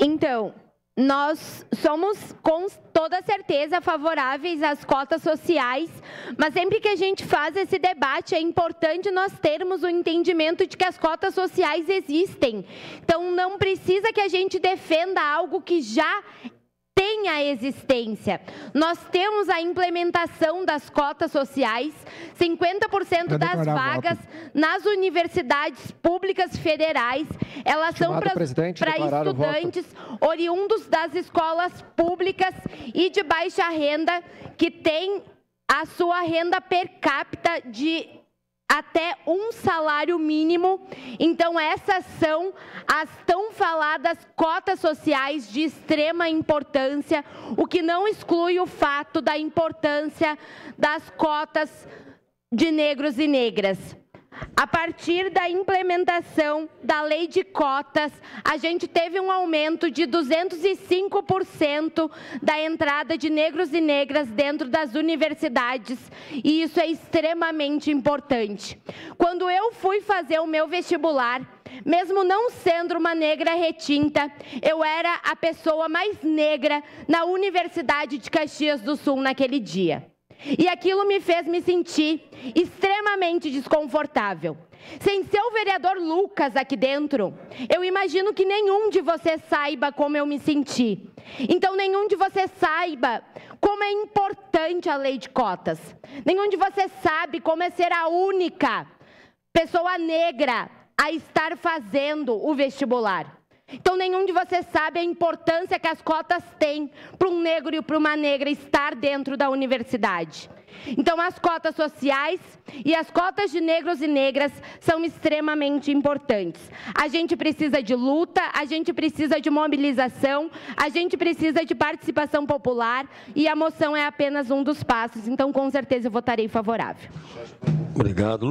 Então, nós somos com toda certeza favoráveis às cotas sociais, mas sempre que a gente faz esse debate é importante nós termos o entendimento de que as cotas sociais existem. Então, não precisa que a gente defenda algo que já tem a existência. Nós temos a implementação das cotas sociais, 50% das vagas nas universidades públicas federais, elas são para estudantes oriundos das escolas públicas e de baixa renda, que têm a sua renda per capita de até um salário mínimo. Então, essas são as tão faladas cotas sociais de extrema importância, o que não exclui o fato da importância das cotas de negros e negras. A partir da implementação da lei de cotas, a gente teve um aumento de 205% da entrada de negros e negras dentro das universidades, e isso é extremamente importante. Quando eu fui fazer o meu vestibular, mesmo não sendo uma negra retinta, eu era a pessoa mais negra na Universidade de Caxias do Sul naquele dia. E aquilo me fez me sentir extremamente desconfortável. Sem ser o vereador Lucas aqui dentro, eu imagino que nenhum de vocês saiba como eu me senti. Então, nenhum de vocês saiba como é importante a lei de cotas. Nenhum de vocês sabe como é ser a única pessoa negra a estar fazendo o vestibular. Então, nenhum de vocês sabe a importância que as cotas têm para um negro e para uma negra estar dentro da universidade. Então, as cotas sociais e as cotas de negros e negras são extremamente importantes. A gente precisa de luta, a gente precisa de mobilização, a gente precisa de participação popular, e a moção é apenas um dos passos. Então, com certeza, eu votarei favorável. Obrigado.